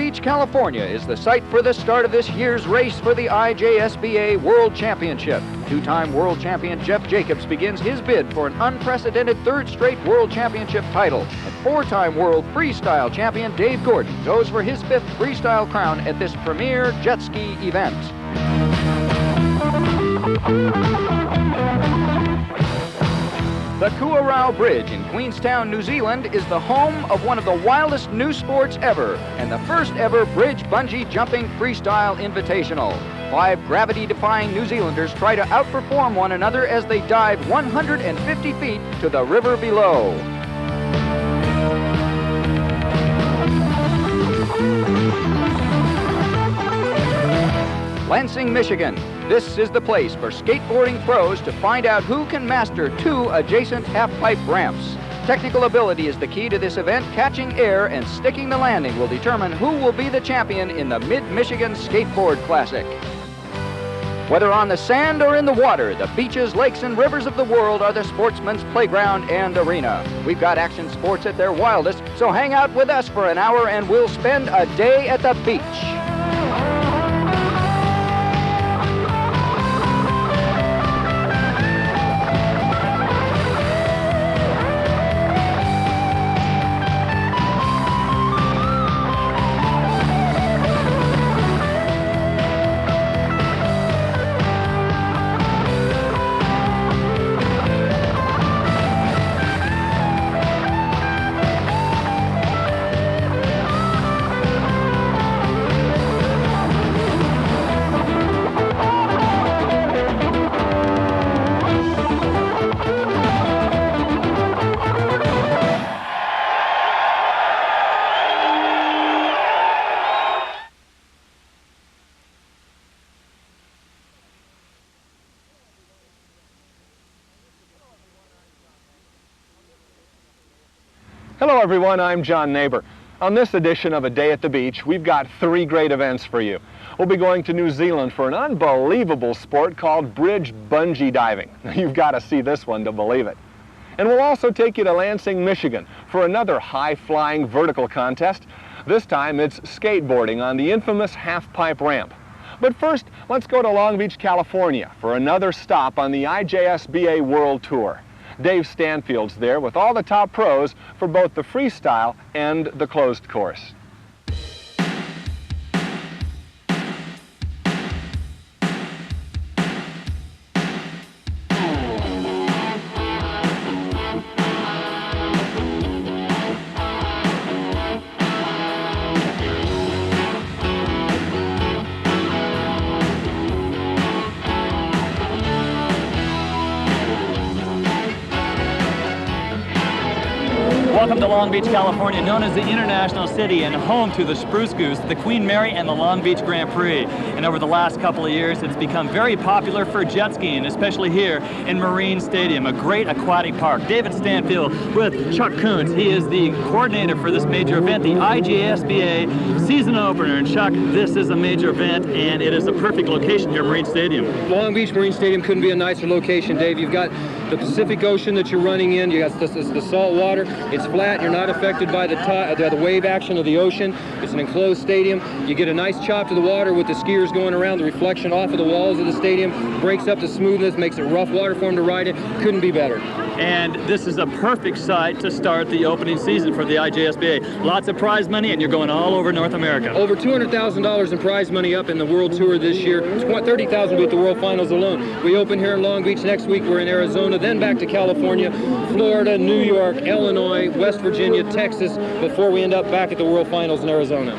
Beach, California is the site for the start of this year's race for the IJSBA World Championship. Two-time world champion Jeff Jacobs begins his bid for an unprecedented third straight world championship title. And four-time world freestyle champion Dave Gordon goes for his fifth freestyle crown at this premier jet ski event. The Kuarau Bridge in Queenstown, New Zealand is the home of one of the wildest new sports ever and the first ever bridge bungee jumping freestyle invitational. 5 gravity-defying New Zealanders try to outperform one another as they dive 150 feet to the river below. Lansing, Michigan. This is the place for skateboarding pros to find out who can master 2 adjacent half-pipe ramps. Technical ability is the key to this event. Catching air and sticking the landing will determine who will be the champion in the Mid-Michigan Skateboard Classic. Whether on the sand or in the water, the beaches, lakes, and rivers of the world are the sportsman's playground and arena. We've got action sports at their wildest, so hang out with us for an hour and we'll spend a day at the beach. Hello everyone, I'm John Neighbor. On this edition of A Day at the Beach, we've got 3 great events for you. We'll be going to New Zealand for an unbelievable sport called bridge bungee diving. You've got to see this one to believe it. And we'll also take you to Lansing, Michigan for another high-flying vertical contest. This time it's skateboarding on the infamous half-pipe ramp. But first, let's go to Long Beach, California for another stop on the IJSBA World Tour. Dave Stanfield's there with all the top pros for both the freestyle and the closed course. Welcome to Long Beach, California, known as the International City and home to the Spruce Goose, the Queen Mary, and the Long Beach Grand Prix. And over the last couple of years, it's become very popular for jet skiing, especially here in Marine Stadium, a great aquatic park. David Stanfield with Chuck Kuntz. He is the coordinator for this major event, the IJSBA season opener. And Chuck, this is a major event, and it is a perfect location here at Marine Stadium. Long Beach Marine Stadium couldn't be a nicer location, Dave. You've got the Pacific Ocean that you're running in. You got the salt water. It's flat. You're not affected by the wave action of the ocean. It's an enclosed stadium. You get a nice chop to the water with the skiers going around. The reflection off of the walls of the stadium breaks up the smoothness, makes it rough water for them to ride in. Couldn't be better. And this is a perfect site to start the opening season for the IJSBA. Lots of prize money, and you're going all over North America. Over $200,000 in prize money up in the World Tour this year. $30,000 with the World Finals alone. We open here in Long Beach. Next week we're in Arizona, then back to California, Florida, New York, Illinois, West Virginia, Texas, before we end up back at the World Finals in Arizona.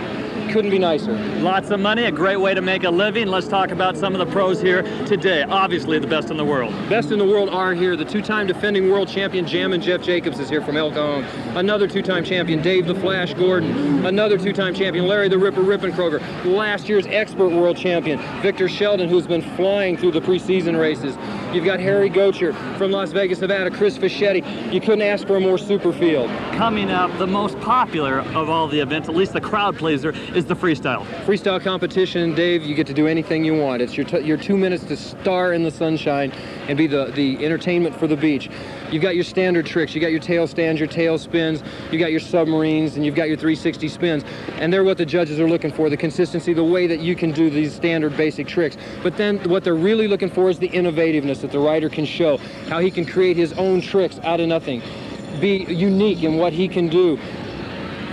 Couldn't be nicer. Lots of money, a great way to make a living. Let's talk about some of the pros here today. Obviously the best in the world. Best in the world are here. The 2-time defending world champion Jammin' Jeff Jacobs is here from El Cajon. Another 2-time champion Dave the Flash Gordon. Another 2-time champion Larry the Ripper Rippenkroger. Last year's expert world champion Victor Sheldon, who's been flying through the preseason races. You've got Harry Gocher from Las Vegas, Nevada, Chris Fischetti. You couldn't ask for a more super field. Coming up, the most popular of all the events, at least the crowd pleaser, is the freestyle. Freestyle competition, Dave, you get to do anything you want. It's your 2 minutes to star in the sunshine and be the entertainment for the beach. You've got your standard tricks. You got your tail stands, your tail spins, you got your submarines, and you've got your 360 spins. And they're what the judges are looking for, the consistency, the way that you can do these standard basic tricks. But then what they're really looking for is the innovativeness that the rider can show, how he can create his own tricks out of nothing, be unique in what he can do.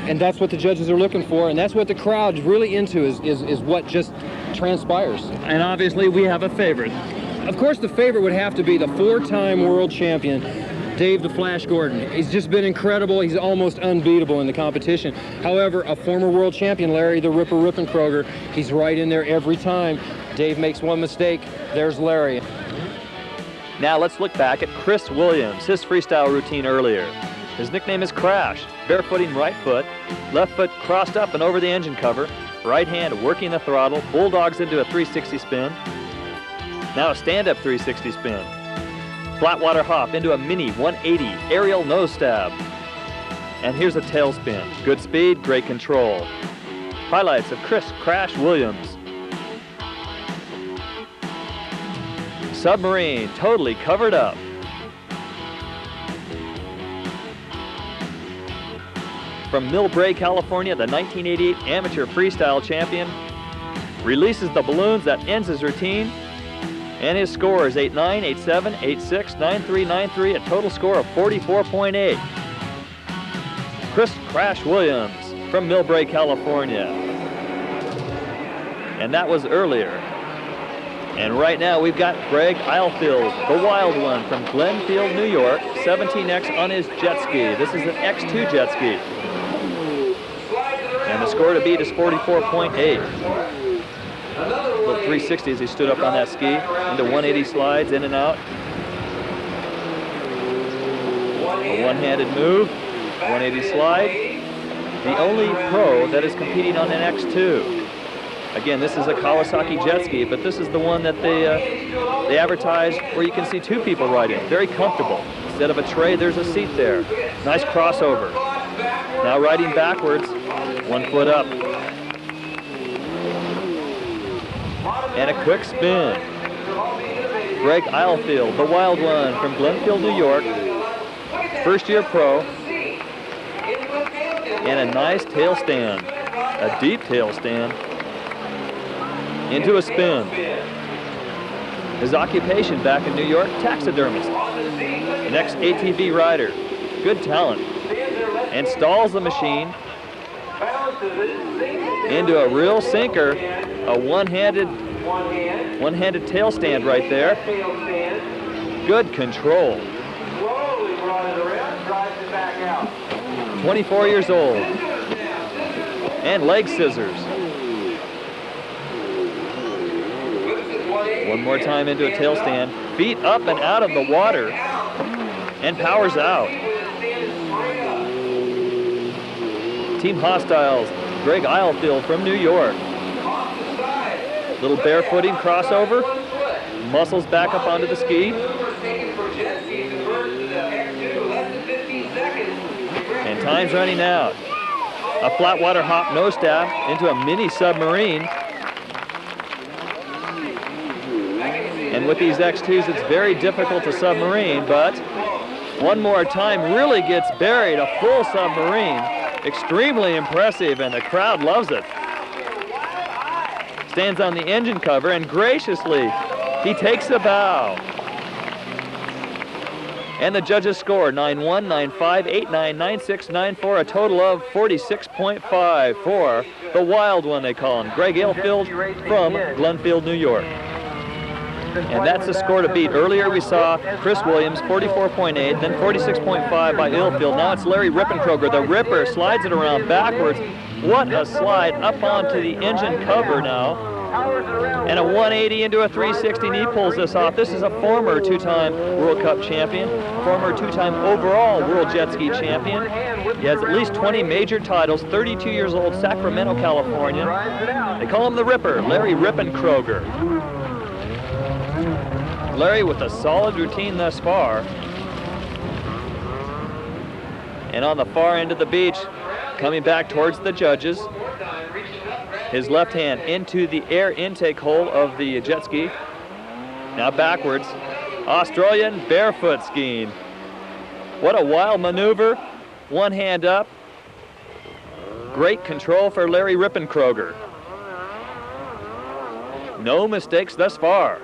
And that's what the judges are looking for, and that's what the crowd's really into is what just transpires. And obviously we have a favorite. Of course, the favorite would have to be the 4-time world champion, Dave the Flash Gordon. He's just been incredible. He's almost unbeatable in the competition. However, a former world champion, Larry the Ripper Rippenkroger, he's right in there every time. Dave makes one mistake, there's Larry. Now let's look back at Chris Williams, his freestyle routine earlier. His nickname is Crash, barefooting right foot, left foot crossed up and over the engine cover, right hand working the throttle, bulldogs into a 360 spin. Now a stand-up 360 spin. Flat water hop into a mini 180 aerial nose stab. And here's a tail spin. Good speed, great control. Highlights of Chris Crash Williams. Submarine, totally covered up. From Millbrae, California, the 1988 amateur freestyle champion releases the balloons. That ends his routine. And his score is 8-9, 8-7, 8-6, 9-3, 9-3, a total score of 44.8. Chris Crash Williams from Millbrae, California. And that was earlier. And right now we've got Greg Eilfield, the wild one from Glenfield, New York, 17X on his jet ski. This is an X2 jet ski. And the score to beat is 44.8. Little 360 as he stood up on that ski, into 180 slides, in and out. A one-handed move, 180 slide. The only pro that is competing on an X2. Again, this is a Kawasaki jet ski, but this is the one that they advertise where you can see 2 people riding. Very comfortable. Instead of a tray, there's a seat there. Nice crossover. Now riding backwards, 1 foot up. And a quick spin. Greg Eilfield, the wild one from Glenfield, New York. First-year pro. And a nice tail stand, a deep tail stand, into a spin. His occupation back in New York, taxidermist. An ex-ATV rider, good talent. And stalls the machine into a real sinker, a one-handed tail stand right there. Good control. 24 years old. And leg scissors. One more time into a tail stand. Feet up and out of the water. And powers out. Team Hostiles, Greg Eilfield from New York. Little barefooting crossover, muscles back up onto the ski. And time's running out. A flat water hop nose stab into a mini submarine. And with these X2s, it's very difficult to submarine, but one more time really gets buried, a full submarine. Extremely impressive, and the crowd loves it. Stands on the engine cover, and graciously, he takes a bow. And the judges score 9-1, 9-5, 8-9, 9-6, 9-4, a total of 46.5 for the wild one, they call him, Greg Eilfield from Glenfield, New York. And that's the score to beat. Earlier we saw Chris Williams, 44.8, then 46.5 by Eilfield. Now it's Larry Rippenkroger. The Ripper slides it around backwards. What a slide up onto the engine cover now. And a 180 into a 360, and he pulls this off. This is a former 2-time World Cup champion, former 2-time overall World Jet Ski champion. He has at least 20 major titles, 32 years old, Sacramento, California. They call him the Ripper, Larry Rippenkroger. Larry with a solid routine thus far. And on the far end of the beach, coming back towards the judges, his left hand into the air intake hole of the jet ski. Now backwards, Australian barefoot skiing. What a wild maneuver, one hand up. Great control for Larry Rippenkroger. No mistakes thus far.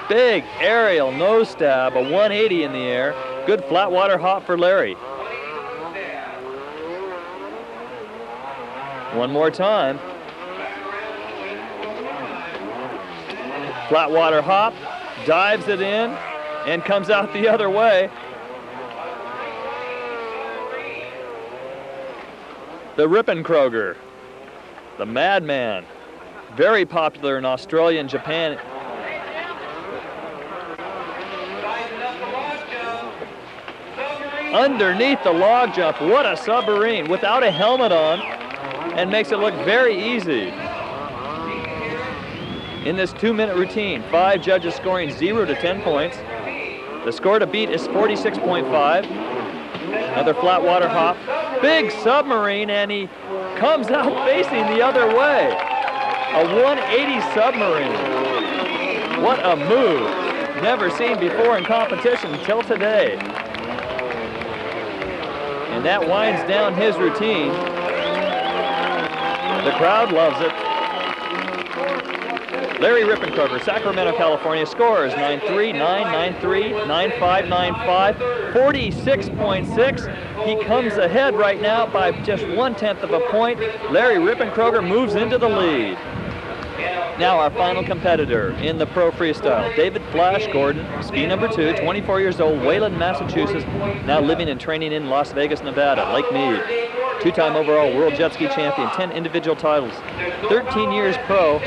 Big aerial nose stab, a 180 in the air. Good flat water hop for Larry. One more time. Flat water hop, dives it in, and comes out the other way. The Rippenkroger, the madman, very popular in Australia and Japan. Underneath the log jump, what a submarine, without a helmet on, and makes it look very easy. In this 2-minute routine, 5 judges scoring 0 to 10 points. The score to beat is 46.5. Another flat water hop, big submarine, and he comes out facing the other way. A 180 submarine. What a move. Never seen before in competition until today. And that winds down his routine. The crowd loves it. Larry Rippenkroger, Sacramento, California, scores 9-3, 9-9-3, 9-5, 9-5, 46.6. He comes ahead right now by just 1/10 of a point. Larry Rippenkroger moves into the lead. Now our final competitor in the pro freestyle, David Flash Gordon, ski number 2, 24 years old, Wayland, Massachusetts, now living and training in Las Vegas, Nevada, Lake Mead. 2-time overall world jet ski champion, 10 individual titles, 13 years pro,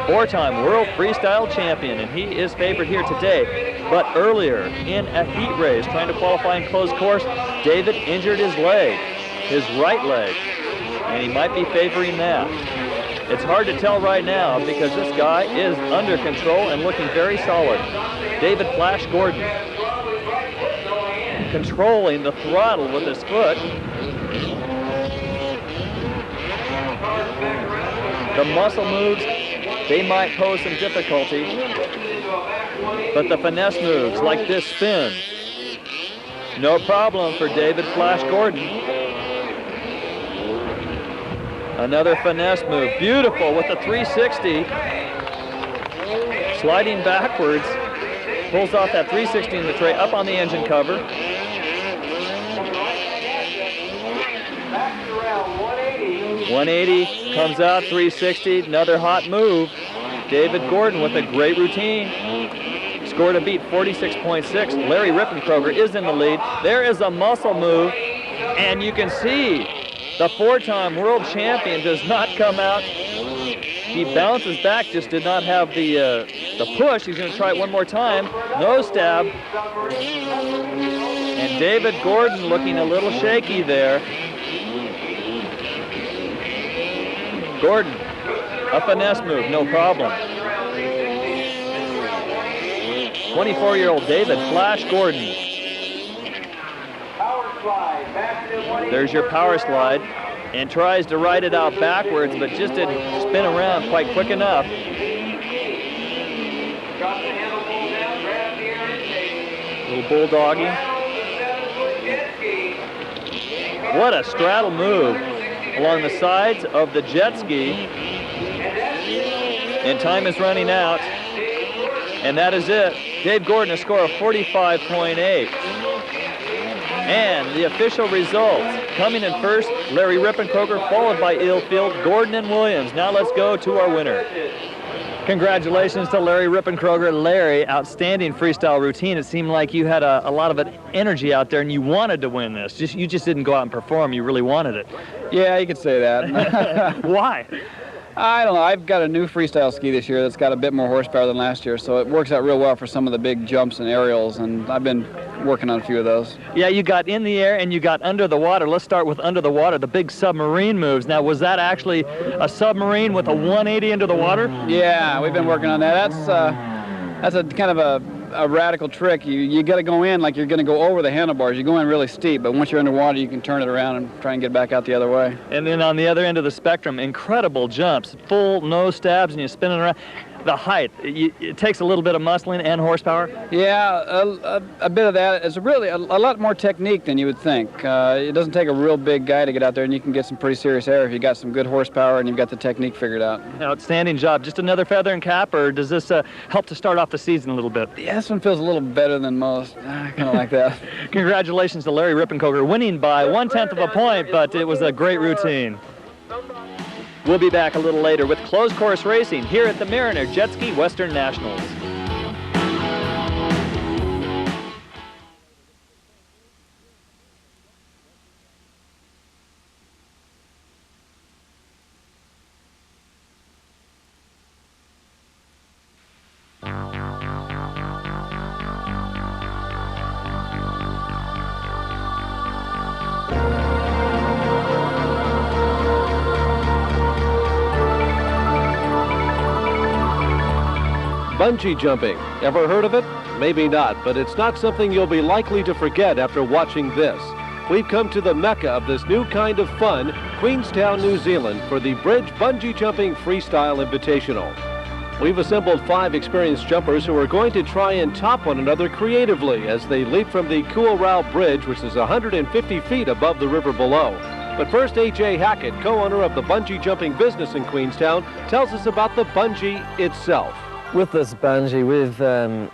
4-time world freestyle champion, and he is favored here today. But earlier in a heat race, trying to qualify in closed course, David injured his leg, his right leg, and he might be favoring that. It's hard to tell right now because this guy is under control and looking very solid. David Flash Gordon controlling the throttle with his foot. The muscle moves, they might pose some difficulty, but the finesse moves like this spin, no problem for David Flash Gordon. Another finesse move, beautiful with the 360. Sliding backwards, pulls off that 360 in the tray, up on the engine cover. 180, comes out, 360, another hot move. David Gordon with a great routine. Score to beat 46.6. Larry Rippenkroger is in the lead. There is a muscle move, and you can see the 4-time world champion does not come out. He bounces back, just did not have the push. He's going to try it one more time. Nose stab. And David Gordon looking a little shaky there. Gordon, a finesse move, no problem. 24-year-old David Flash Gordon. There's your power slide, and tries to ride it out backwards, but just didn't spin around quite quick enough. Little bulldogging. What a straddle move along the sides of the jet ski. And time is running out, and that is it. Dave Gordon, a score of 45.8. And the official results, coming in first, Larry Rippenkroger, followed by Ilfield, Gordon, and Williams. Now let's go to our winner. Congratulations to Larry Rippenkroger. Larry, outstanding freestyle routine. It seemed like you had a lot of energy out there and you wanted to win this. You just didn't go out and perform, you really wanted it. Yeah, you could say that. Why? I don't know. I've got a new freestyle ski this year that's got a bit more horsepower than last year, so it works out real well for some of the big jumps and aerials, and I've been working on a few of those. Yeah, you got in the air and you got under the water. Let's start with under the water, the big submarine moves. Now, was that actually a submarine with a 180 into the water? Yeah, we've been working on that. That's a kind of a radical trick. You got to go in like you're going to go over the handlebars. You go in really steep, but once you're underwater, you can turn it around and try and get back out the other way. And then on the other end of the spectrum, incredible jumps, full nose stabs, and you're spinning around. The height, it takes a little bit of muscling and horsepower? Yeah, a bit of that. It's really a lot more technique than you would think. It doesn't take a real big guy to get out there, and you can get some pretty serious air if you got some good horsepower and you've got the technique figured out. Outstanding job. Just another feather and cap, or does this help to start off the season a little bit? Yeah, this one feels a little better than most. I kind of like that. Congratulations to Larry Rippenkoger, winning by 1/10 of a point, but it was a great routine. We'll be back a little later with closed course racing here at the Mariner Jet Ski Western Nationals. Bungee jumping. Ever heard of it? Maybe not, but it's not something you'll be likely to forget after watching this. We've come to the mecca of this new kind of fun, Queenstown, New Zealand, for the Bridge Bungee Jumping Freestyle Invitational. We've assembled 5 experienced jumpers who are going to try and top one another creatively as they leap from the Kuorau Bridge, which is 150 feet above the river below. But first, A.J. Hackett, co-owner of the bungee jumping business in Queenstown, tells us about the bungee itself. With this bungee, we've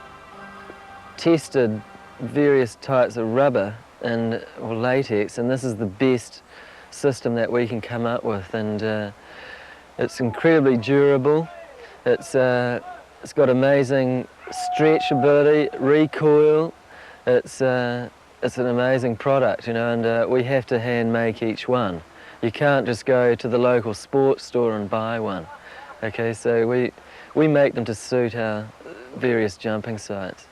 tested various types of rubber or latex, and this is the best system that we can come up with, and it's incredibly durable. It's got amazing stretchability, recoil. It's an amazing product, you know, and we have to hand make each one. You can't just go to the local sports store and buy one. Okay, so we make them to suit our various jumping sites.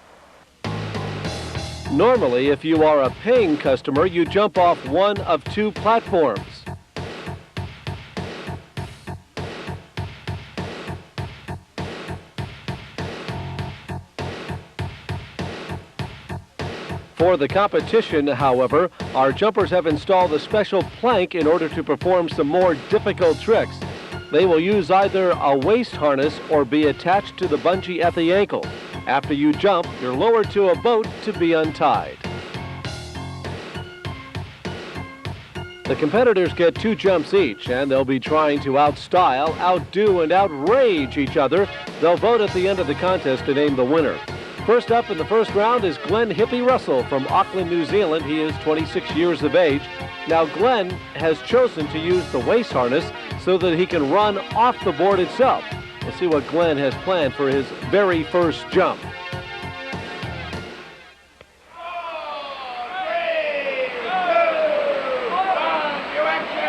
Normally, if you are a paying customer, you jump off one of 2 platforms. For the competition, however, our jumpers have installed a special plank in order to perform some more difficult tricks. They will use either a waist harness or be attached to the bungee at the ankle. After you jump, you're lowered to a boat to be untied. The competitors get 2 jumps each, and they'll be trying to outstyle, outdo, and outrage each other. They'll vote at the end of the contest to name the winner. First up in the first round is Glenn Hippie Russell from Auckland, New Zealand. He is 26 years of age. Now, Glenn has chosen to use the waist harness so that he can run off the board itself. We'll see what Glenn has planned for his very first jump.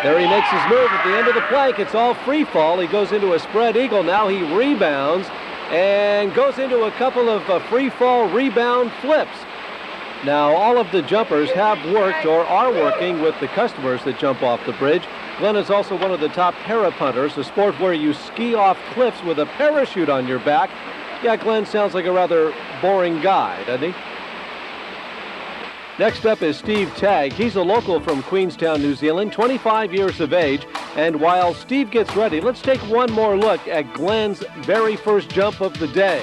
There he makes his move at the end of the plank. It's all free fall. He goes into a spread eagle. Now he rebounds and goes into a couple of free fall rebound flips. Now, all of the jumpers have worked or are working with the customers that jump off the bridge. Glenn is also one of the top parapunters, a sport where you ski off cliffs with a parachute on your back. Yeah, Glenn sounds like a rather boring guy, doesn't he? Next up is Steve Tagg. He's a local from Queenstown, New Zealand, 25 years of age. And while Steve gets ready, let's take one more look at Glenn's very first jump of the day.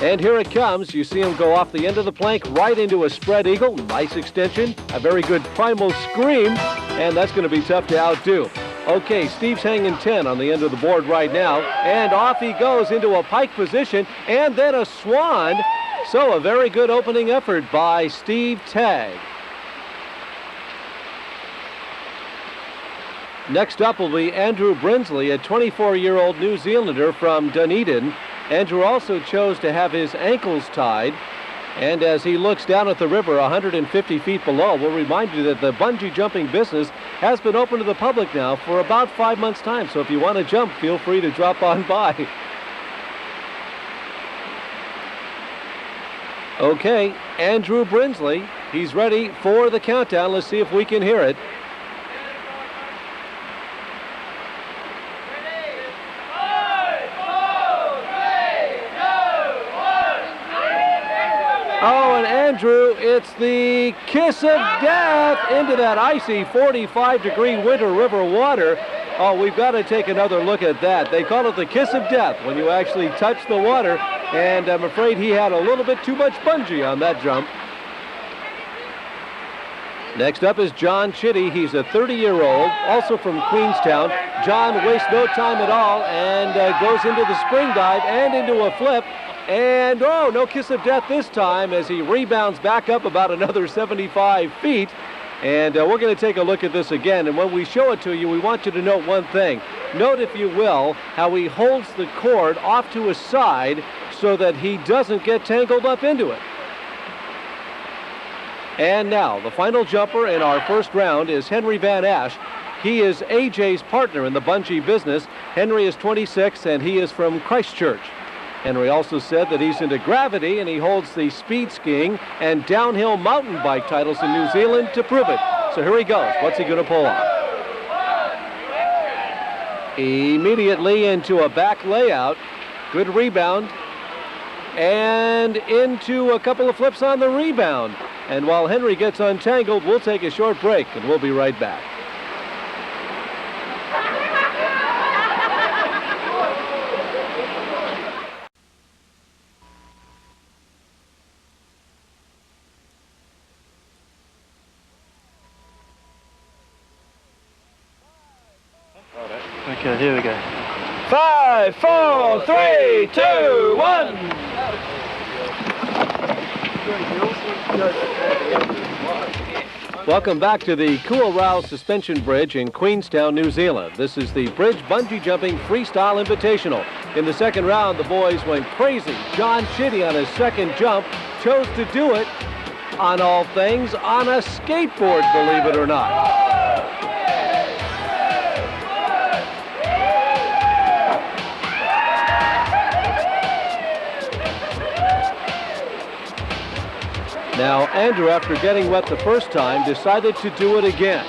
And here it comes. You see him go off the end of the plank right into a spread eagle. Nice extension, a very good primal scream, and that's going to be tough to outdo. Okay, Steve's hanging 10 on the end of the board right now, and off he goes into a pike position, and then a swan. So a very good opening effort by Steve Tagg. Next up will be Andrew Brinsley, a 24-year-old New Zealander from Dunedin. Andrew also chose to have his ankles tied, And as he looks down at the river 150 feet below, we'll remind you that the bungee jumping business has been open to the public now for about 5 months' time. So if you want to jump, feel free to drop on by. Okay, Andrew Brinsley, he's ready for the countdown. Let's see if we can hear it. Oh, and Andrew, it's the kiss of death into that icy 45-degree winter river water. Oh, we've got to take another look at that. They call it the kiss of death when you actually touch the water, and I'm afraid he had a little bit too much bungee on that jump. Next up is John Chitty. He's a 30-year-old, also from Queenstown. John wastes no time at all and goes into the spring dive and into a flip. And, oh, no kiss of death this time as he rebounds back up about another 75 feet. And we're going to take a look at this again. And when we show it to you, we want you to note one thing. Note, if you will, how he holds the cord off to his side so that he doesn't get tangled up into it. And now, the final jumper in our first round is Henry Van Ash. He is AJ's partner in the bungee business. Henry is 26, and he is from Christchurch. Henry also said that he's into gravity, and he holds the speed skiing and downhill mountain bike titles in New Zealand to prove it. So here he goes. What's he going to pull off? Immediately into a back layout. Good rebound. And into a couple of flips on the rebound. And while Henry gets untangled, we'll take a short break, and we'll be right back. Okay, here we go. 5, 4, 3, 2, 1. Welcome back to the Cool Rouse Suspension Bridge in Queenstown, New Zealand. This is the Bridge Bungee Jumping Freestyle Invitational. In the second round, the boys went crazy. John Chitty on his second jump chose to do it, on all things, on a skateboard, believe it or not. Now, Andrew, after getting wet the first time, decided to do it again.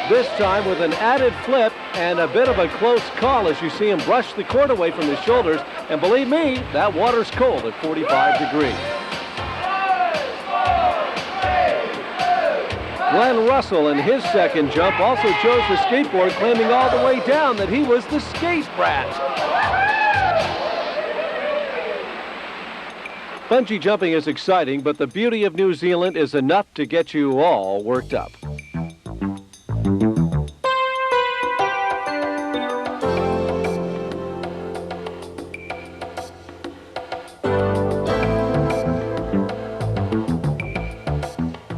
This time with an added flip and a bit of a close call as you see him brush the cord away from his shoulders. And believe me, that water's cold at 45 degrees. Glenn Russell in his second jump also chose the skateboard, claiming all the way down that he was the skate brat. Bungee jumping is exciting, but the beauty of New Zealand is enough to get you all worked up.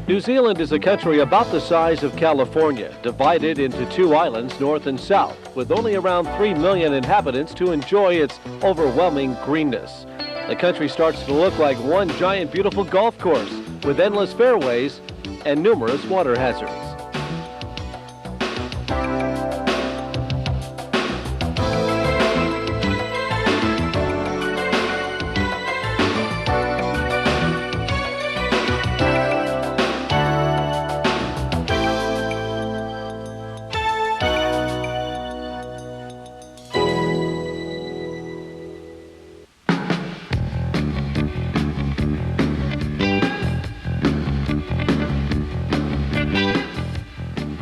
New Zealand is a country about the size of California, divided into two islands, north and south, with only around 3 million inhabitants to enjoy its overwhelming greenness. The country starts to look like one giant beautiful golf course with endless fairways and numerous water hazards.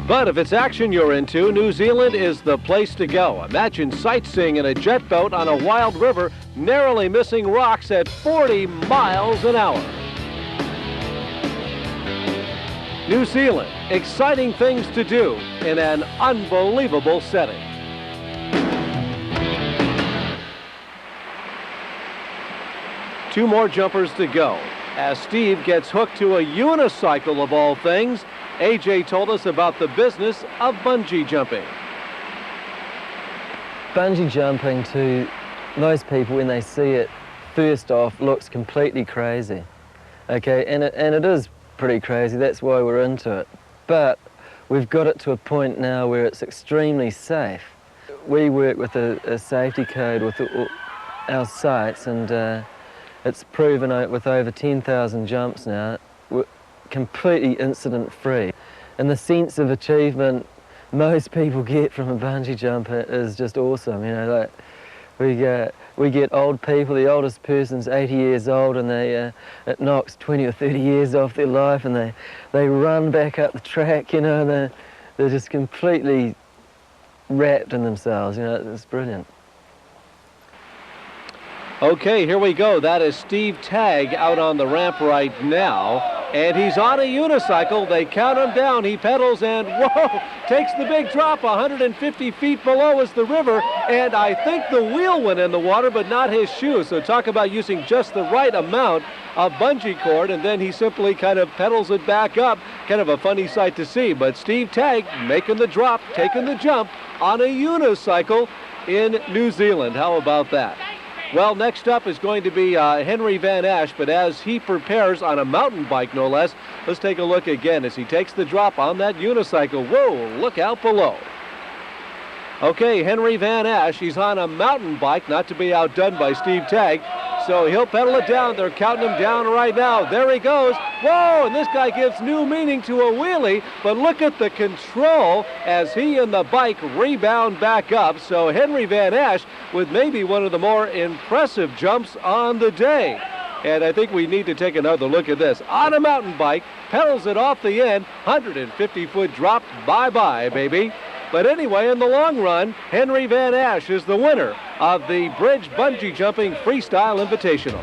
But if it's action you're into, New Zealand is the place to go. Imagine sightseeing in a jet boat on a wild river, narrowly missing rocks at 40 miles an hour. New Zealand, exciting things to do in an unbelievable setting. Two more jumpers to go. As Steve gets hooked to a unicycle of all things, AJ told us about the business of bungee jumping. Bungee jumping, to most people when they see it, first off, looks completely crazy. Okay, and it is pretty crazy. That's why we're into it. But we've got it to a point now where it's extremely safe. We work with a safety code with our sites, and it's proven with over 10,000 jumps now, we're completely incident-free. And the sense of achievement most people get from a bungee jump is just awesome. You know, like we get old people. The oldest person's 80 years old, and it knocks 20 or 30 years off their life, and they run back up the track. You know, they're just completely wrapped in themselves. You know, it's brilliant. Okay, here we go. That is Steve Tagg out on the ramp right now. And he's on a unicycle. They count him down. He pedals and, whoa, takes the big drop. 150 feet below is the river. And I think the wheel went in the water, but not his shoe. So talk about using just the right amount of bungee cord. And then he simply kind of pedals it back up. Kind of a funny sight to see. But Steve Tagg making the drop, taking the jump on a unicycle in New Zealand. How about that? Well, next up is going to be Henry Van Ash, but as he prepares on a mountain bike, no less, let's take a look again as he takes the drop on that unicycle. Whoa, look out below. Okay, Henry Van Ash, he's on a mountain bike, not to be outdone by Steve Tagg, so he'll pedal it down. They're counting him down right now. There he goes. Whoa, and this guy gives new meaning to a wheelie, but look at the control as he and the bike rebound back up. So Henry Van Ash with maybe one of the more impressive jumps on the day. And I think we need to take another look at this. On a mountain bike, pedals it off the end, 150-foot drop, bye-bye, baby. But anyway, in the long run, Henry Van Ash is the winner of the Bridge Bungee Jumping Freestyle Invitational.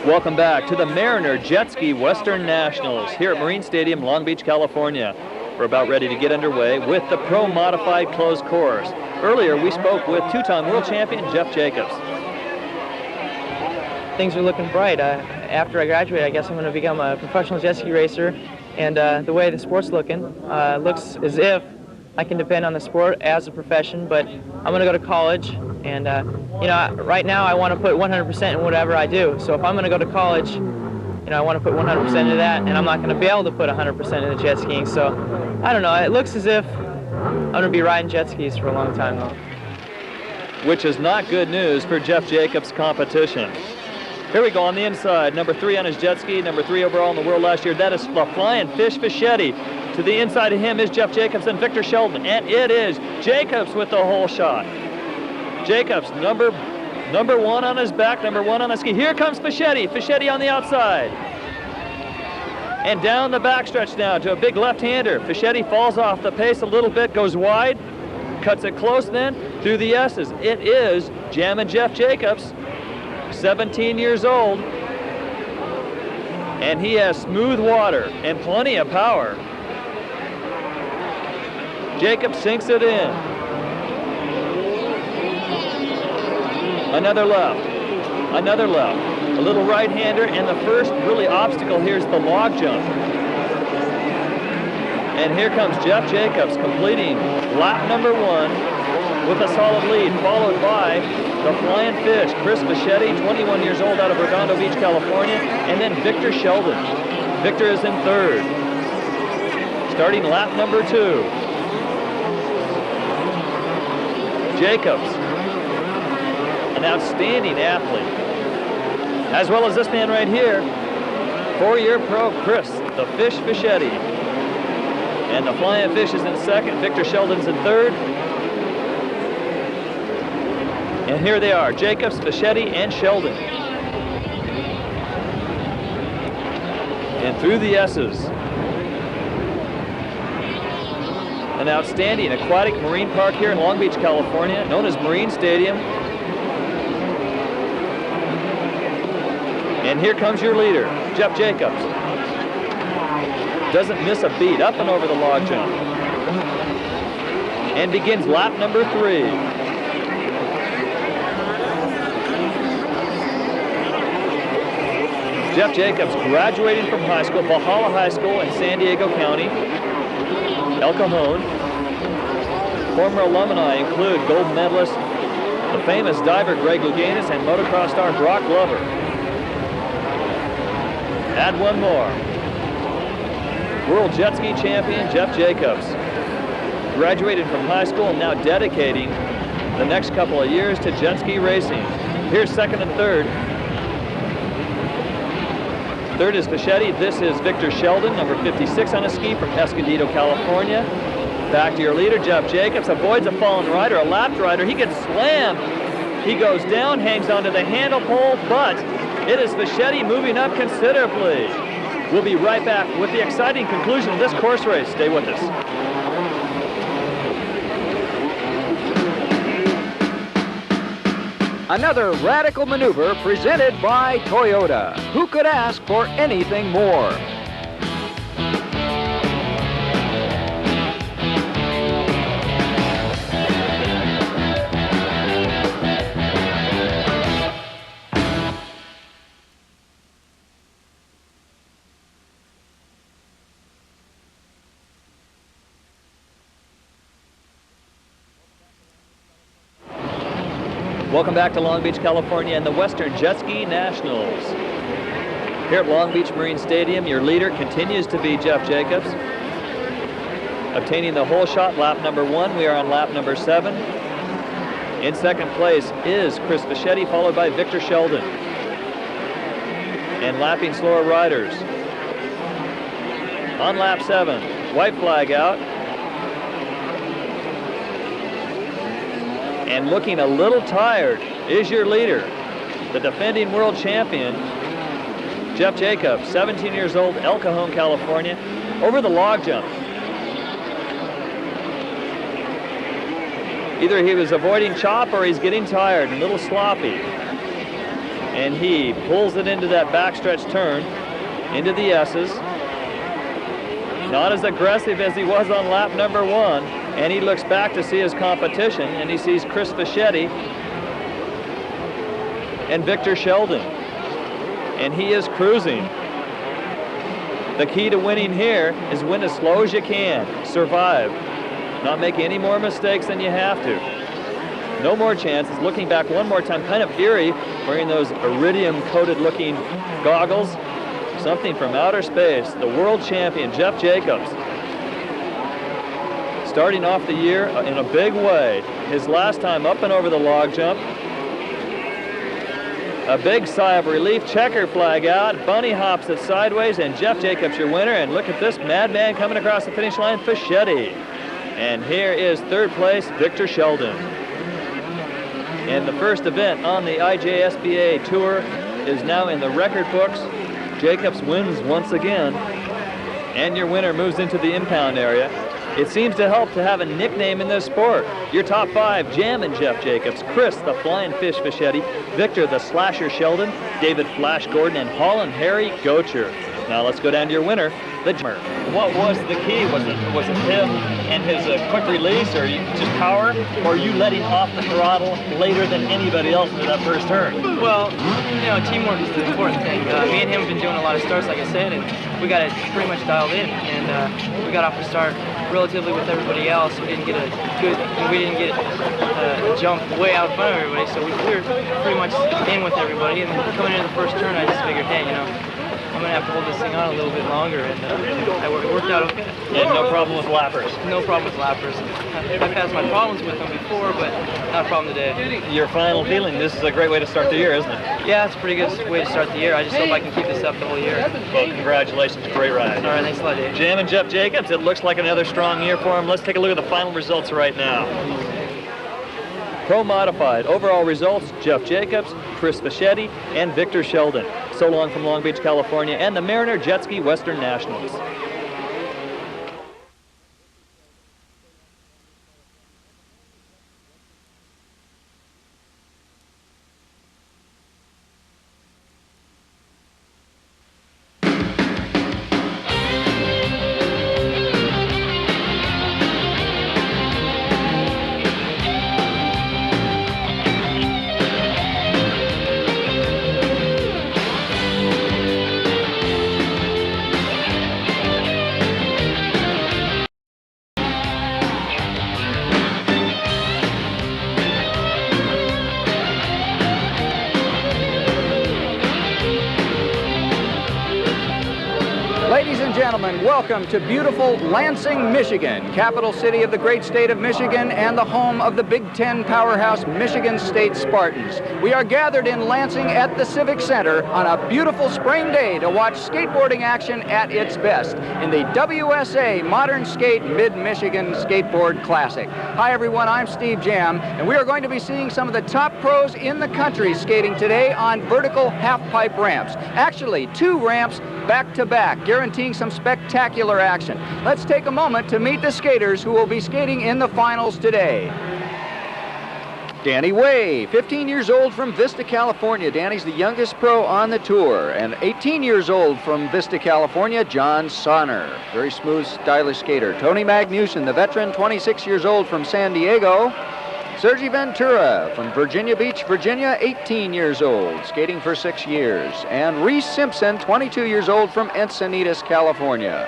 Welcome back to the Mariner Jet Ski Western Nationals here at Marine Stadium, Long Beach, California. We're about ready to get underway with the Pro Modified Closed Course. Earlier, we spoke with two-time world champion Jeff Jacobs. Things are looking bright. After I graduate, I guess I'm going to become a professional jet ski racer. And the way the sport's looking, looks as if I can depend on the sport as a profession, but I'm going to go to college. And, you know, right now I want to put 100% in whatever I do. So if I'm going to go to college, you know, I want to put 100% into that, and I'm not going to be able to put 100% into jet skiing. So, I don't know. It looks as if I'm going to be riding jet skis for a long time, though. Which is not good news for Jeff Jacobs' competition. Here we go on the inside. Number 3 on his jet ski, number 3 overall in the world last year. That is the Flying Fish Fischetti. To the inside of him is Jeff Jacobs and Victor Sheldon, and it is Jacobs with the whole shot. Jacobs, number 1 on his back, number 1 on the ski. Here comes Fischetti. Fischetti on the outside. And down the backstretch now to a big left-hander. Fischetti falls off the pace a little bit, goes wide, cuts it close then through the S's. It is Jammin' Jeff Jacobs, 17 years old. And he has smooth water and plenty of power. Jacobs sinks it in. Another left, a little right-hander, and the first really obstacle here is the log jump. And here comes Jeff Jacobs completing lap number 1 with a solid lead, followed by the Flying Fish, Chris Fischetti, 21 years old, out of Redondo Beach, California, and then Victor Sheldon. Victor is in 3rd. Starting lap number 2. Jacobs, an outstanding athlete, as well as this man right here, 4-year pro Chris, the Fish Fischetti. And the Flying Fish is in second. Victor Sheldon's in third. And here they are, Jacobs, Fischetti, and Sheldon. And through the S's. An outstanding aquatic marine park here in Long Beach, California, known as Marine Stadium. And here comes your leader, Jeff Jacobs. Doesn't miss a beat, up and over the log jump. And begins lap number 3. Jeff Jacobs graduating from high school, Valhalla High School in San Diego County, El Cajon. Former alumni include gold medalist, the famous diver Greg Louganis, and motocross star Brock Glover. Add one more. World jet ski champion Jeff Jacobs. Graduated from high school and now dedicating the next couple of years to jet ski racing. Here's second and third. Third is Fischetti. This is Victor Sheldon, number 56 on a ski from Escondido, California. Back to your leader, Jeff Jacobs. Avoids a fallen rider, a lapped rider. He gets slammed. He goes down, hangs onto the handle pole, but it is Fischetti moving up considerably. We'll be right back with the exciting conclusion of this course race. Stay with us. Another radical maneuver presented by Toyota. Who could ask for anything more? Welcome back to Long Beach, California and the Western Jet Ski Nationals. Here at Long Beach Marine Stadium, your leader continues to be Jeff Jacobs. Obtaining the whole shot, lap number 1. We are on lap number 7. In second place is Chris Fischetti, followed by Victor Sheldon. And lapping slower riders. On lap 7, white flag out. And looking a little tired is your leader, the defending world champion, Jeff Jacobs, 17 years old, El Cajon, California, over the log jump. Either he was avoiding chop or he's getting tired, a little sloppy. And he pulls it into that backstretch turn, into the S's. Not as aggressive as he was on lap number 1. And he looks back to see his competition, and he sees Chris Fischetti and Victor Sheldon. And he is cruising. The key to winning here is win as slow as you can. Survive. Not make any more mistakes than you have to. No more chances. Looking back one more time, kind of eerie, wearing those iridium-coated looking goggles. Something from outer space. The world champion, Jeff Jacobs. Starting off the year in a big way. His last time up and over the log jump. A big sigh of relief, checker flag out, bunny hops it sideways, and Jeff Jacobs your winner. And look at this madman coming across the finish line, Fischetti. And here is third place, Victor Sheldon. And the first event on the IJSBA Tour is now in the record books. Jacobs wins once again. And your winner moves into the impound area. It seems to help to have a nickname in this sport. Your top 5, Jammin' Jeff Jacobs, Chris the Flying Fish Fischetti, Victor the Slasher Sheldon, David Flash Gordon, and Holland Harry Gocher. Now let's go down to your winner, the Jammer. What was the key? Was it him and his quick release, or just power, or you letting off the throttle later than anybody else into that first turn? Well, you know, teamwork is the important thing. Me and him have been doing a lot of starts, like I said, and we got it pretty much dialed in. And we got off the start relatively with everybody else. We didn't get a jump way out in front of everybody, so we were pretty much in with everybody. And coming into the first turn, I just figured, hey, you know, I'm going to have to hold this thing on a little bit longer, and it worked out okay. And no problem with lappers. No problem with lappers. I've had my problems with them before, but not a problem today. Your final feeling, this is a great way to start the year, isn't it? Yeah, it's a pretty good way to start the year. I just hope I can keep this up the whole year. Well, congratulations. Great ride. All right, thanks a lot, Dave. Jim and Jeff Jacobs, it looks like another strong year for him. Let's take a look at the final results right now. Pro Modified, overall results, Jeff Jacobs, Chris Fischetti, and Victor Sheldon. So long from Long Beach, California, and the Mariner Jet Ski Western Nationals. Ladies and gentlemen, welcome to beautiful Lansing, Michigan, capital city of the great state of Michigan and the home of the Big Ten powerhouse Michigan State Spartans. We are gathered in Lansing at the Civic Center on a beautiful spring day to watch skateboarding action at its best in the WSA Modern Skate Mid-Michigan Skateboard Classic. Hi everyone, I'm Steve Jam, and we are going to be seeing some of the top pros in the country skating today on vertical half-pipe ramps. Actually, 2 ramps back-to-back, guaranteeing some spectacular action. Let's take a moment to meet the skaters who will be skating in the finals today. Danny Way, 15 years old from Vista, California. Danny's the youngest pro on the tour. And 18 years old from Vista, California, John Sonner. Very smooth, stylish skater. Tony Magnuson, the veteran, 26 years old from San Diego. Sergi Ventura from Virginia Beach, Virginia, 18 years old, skating for 6 years. And Reese Simpson, 22 years old from Encinitas, California.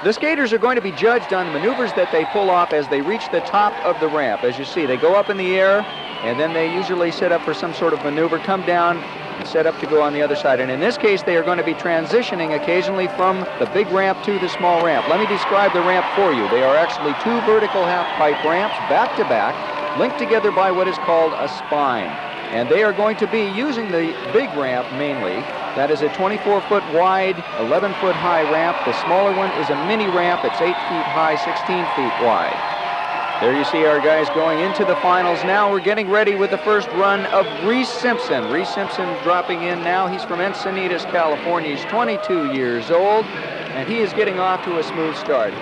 The skaters are going to be judged on the maneuvers that they pull off as they reach the top of the ramp. As you see, they go up in the air, and then they usually set up for some sort of maneuver, come down, and set up to go on the other side. And in this case, they are going to be transitioning occasionally from the big ramp to the small ramp. Let me describe the ramp for you. They are actually 2 vertical half-pipe ramps, back-to-back, linked together by what is called a spine. And they are going to be using the big ramp mainly. That is a 24-foot wide, 11-foot high ramp. The smaller one is a mini ramp. It's 8 feet high, 16 feet wide. There you see our guys going into the finals now. We're getting ready with the first run of Reese Simpson. Reese Simpson dropping in now. He's from Encinitas, California. He's 22 years old, and he is getting off to a smooth start.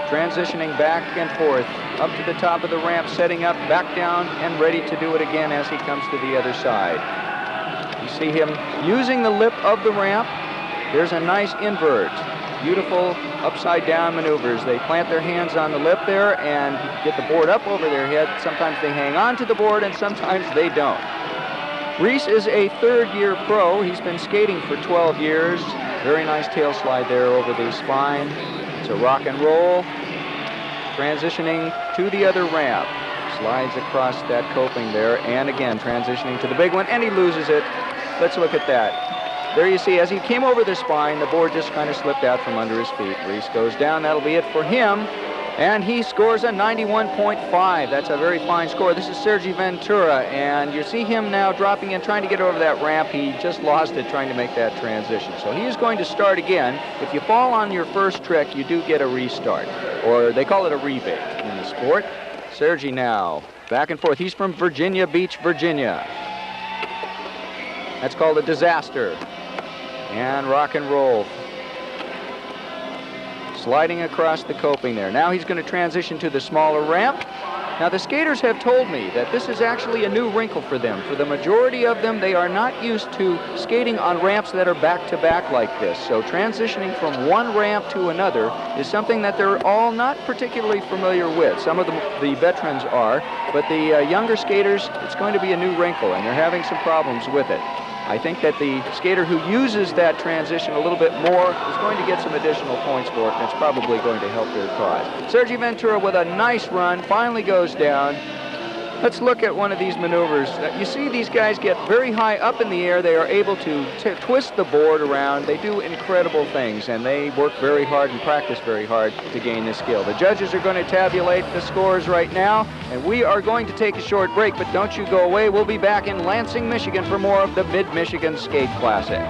Transitioning back and forth up to the top of the ramp, setting up, back down, and ready to do it again as he comes to the other side. You see him using the lip of the ramp. There's a nice invert. Beautiful upside down maneuvers. They plant their hands on the lip there and get the board up over their head. Sometimes they hang on to the board and sometimes they don't. Reese is a 3rd-year pro. He's been skating for 12 years. Very nice tail slide there over the spine. It's a rock and roll. Transitioning to the other ramp. Slides across that coping there, and again transitioning to the big one, and he loses it. Let's look at that. There you see, as he came over the spine, the board just kind of slipped out from under his feet. Reese goes down. That'll be it for him. And he scores a 91.5. That's a very fine score. This is Sergi Ventura, and you see him now dropping in, trying to get over that ramp. He just lost it trying to make that transition. So he is going to start again. If you fall on your first trick, you do get a restart, or they call it a rebate in the sport. Sergi now, back and forth. He's from Virginia Beach, Virginia. That's called a disaster. And rock and roll. Sliding across the coping there. Now he's going to transition to the smaller ramp. Now the skaters have told me that this is actually a new wrinkle for them. For the majority of them, they are not used to skating on ramps that are back-to-back like this. So transitioning from one ramp to another is something that they're all not particularly familiar with. Some of the veterans are, but the younger skaters, it's going to be a new wrinkle, and they're having some problems with it. I think that the skater who uses that transition a little bit more is going to get some additional points for it, and it's probably going to help their cause. Sergi Ventura with a nice run, finally goes down. Let's look at one of these maneuvers. You see these guys get very high up in the air. They are able to twist the board around. They do incredible things, and they work very hard and practice very hard to gain this skill. The judges are going to tabulate the scores right now, and we are going to take a short break, but don't you go away. We'll be back in Lansing, Michigan for more of the Mid-Michigan Skate Classic.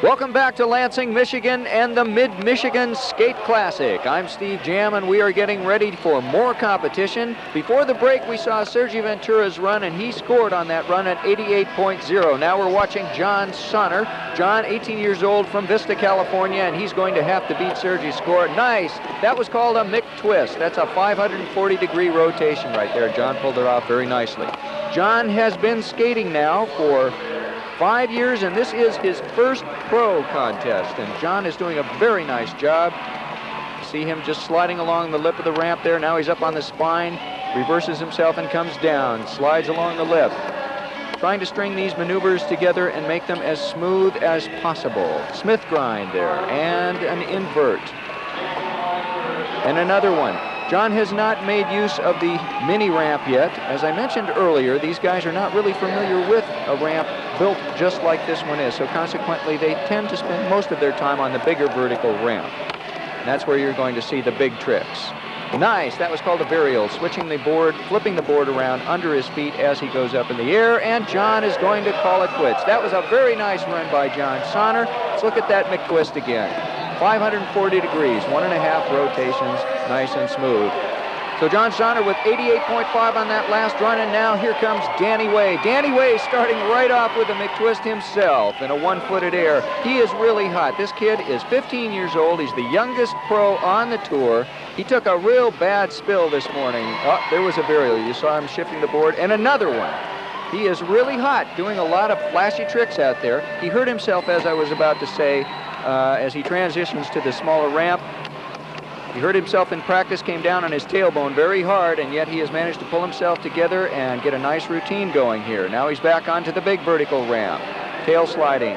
Welcome back to Lansing, Michigan and the Mid-Michigan Skate Classic. I'm Steve Jam, and we are getting ready for more competition. Before the break, we saw Sergi Ventura's run, and he scored on that run at 88.0. Now we're watching John Sonner. John, 18 years old, from Vista, California, and he's going to have to beat Sergi's score. Nice. That was called a Mick twist. That's a 540-degree rotation right there. John pulled it off very nicely. John has been skating now for 5 years, and this is his first pro contest, and John is doing a very nice job. See him just sliding along the lip of the ramp there. Now he's up on the spine, reverses himself and comes down, slides along the lip, trying to string these maneuvers together and make them as smooth as possible. Smith grind there, and an invert, and another one. John has not made use of the mini ramp yet. As I mentioned earlier, these guys are not really familiar with a ramp built just like this one is, so consequently they tend to spend most of their time on the bigger vertical ramp. And that's where you're going to see the big tricks. Nice, that was called a varial, switching the board, flipping the board around under his feet as he goes up in the air, and John is going to call it quits. That was a very nice run by John Sonner. Let's look at that McTwist again. 540 degrees, 1.5 rotations, nice and smooth. So John Sonner with 88.5 on that last run, and now here comes Danny Way. Danny Way starting right off with a McTwist himself in a one-footed air. He is really hot. This kid is 15 years old. He's the youngest pro on the tour. He took a real bad spill this morning. Oh, there was a varial. You saw him shifting the board, and another one. He is really hot, doing a lot of flashy tricks out there. He hurt himself, as I was about to say, as he transitions to the smaller ramp. He hurt himself in practice, came down on his tailbone very hard, and yet he has managed to pull himself together and get a nice routine going here. Now he's back onto the big vertical ramp. Tail sliding.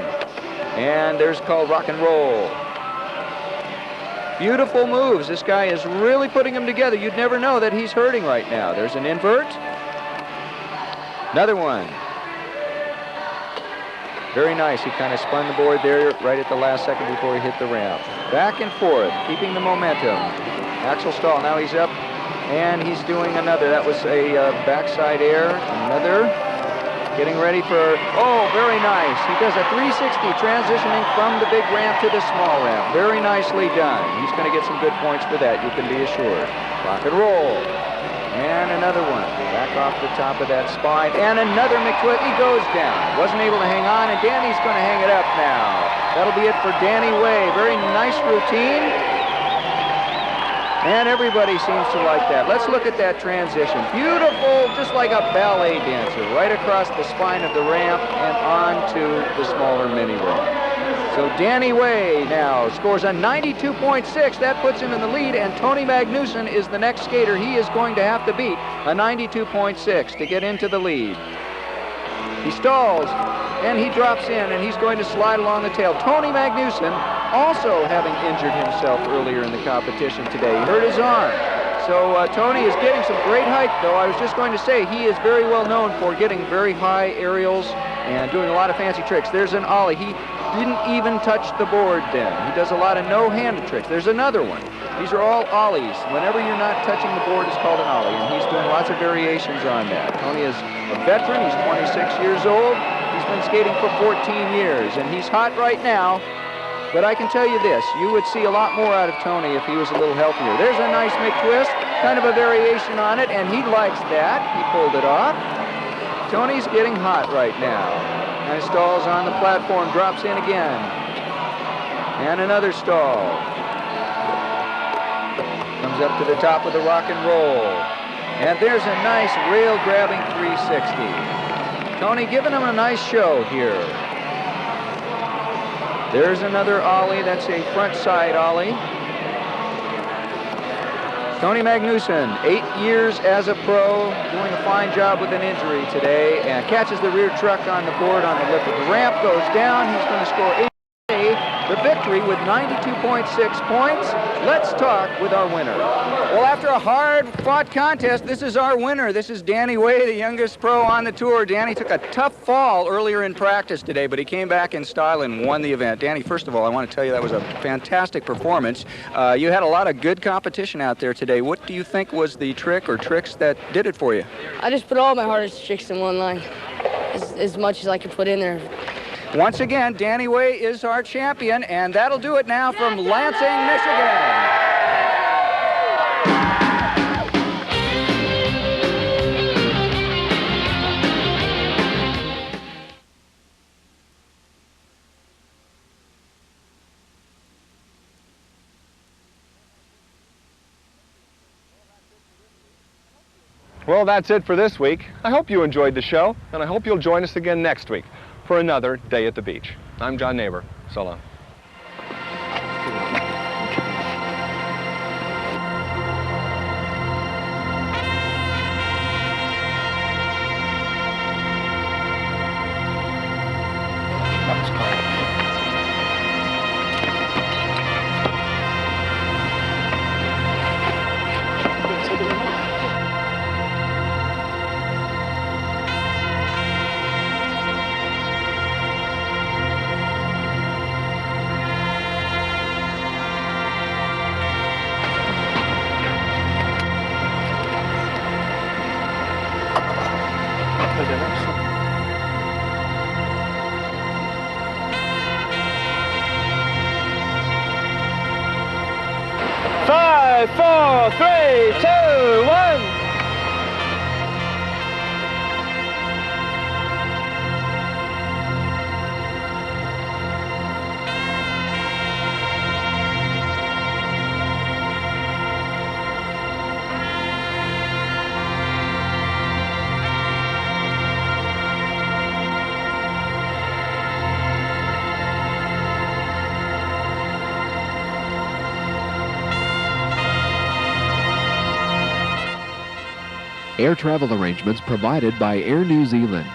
And there's called rock and roll. Beautiful moves. This guy is really putting them together. You'd never know that he's hurting right now. There's an invert. Another one. Very nice. He kind of spun the board there right at the last second before he hit the ramp. Back and forth, keeping the momentum. Axel stall. Now he's up, and he's doing another. That was a backside air. Another. Getting ready for, oh, very nice. He does a 360, transitioning from the big ramp to the small ramp. Very nicely done. He's going to get some good points for that, you can be assured. Rock and roll. And another one. Back off the top of that spine. And another McTwist. He goes down. Wasn't able to hang on, and Danny's going to hang it up now. That'll be it for Danny Way. Very nice routine. And everybody seems to like that. Let's look at that transition. Beautiful, just like a ballet dancer. Right across the spine of the ramp and onto the smaller mini ramp. So Danny Way now scores a 92.6. That puts him in the lead, and Tony Magnuson is the next skater he is going to have to beat, a 92.6 to get into the lead. He stalls, and he drops in, and he's going to slide along the tail. Tony Magnuson, also having injured himself earlier in the competition today. He hurt his arm. So Tony is getting some great height, though. I was just going to say he is very well known for getting very high aerials and doing a lot of fancy tricks. There's an ollie. He didn't even touch the board then. He does a lot of no-handed tricks. There's another one. These are all ollies. Whenever you're not touching the board, it's called an ollie, and he's doing lots of variations on that. Tony is a veteran. He's 26 years old. He's been skating for 14 years, and he's hot right now. But I can tell you this, you would see a lot more out of Tony if he was a little healthier. There's a nice McTwist, kind of a variation on it, and he likes that. He pulled it off. Tony's getting hot right now. Nice stalls on the platform, drops in again. And another stall. Comes up to the top of the rock and roll. And there's a nice rail-grabbing 360. Tony giving him a nice show here. There's another ollie. That's a front side ollie. Tony Magnuson, 8 years as a pro, doing a fine job with an injury today, and catches the rear truck on the board on the lip of the ramp, goes down. He's going to score the victory with 92.6 points. Let's talk with our winner. Well, after a hard-fought contest, this is our winner. This is Danny Way, the youngest pro on the tour. Danny took a tough fall earlier in practice today, but he came back in style and won the event. Danny, first of all, I want to tell you that was a fantastic performance. You had a lot of good competition out there today. What do you think was the trick or tricks that did it for you? I just put all my hardest tricks in one line, as much as I could put in there. Once again, Danny Way is our champion, and that'll do it now from Lansing, Michigan. Well, that's it for this week. I hope you enjoyed the show, and I hope you'll join us again next week for another Day at the Beach. I'm John Neighbor. So long. Five, four, three, two, one. Air travel arrangements provided by Air New Zealand.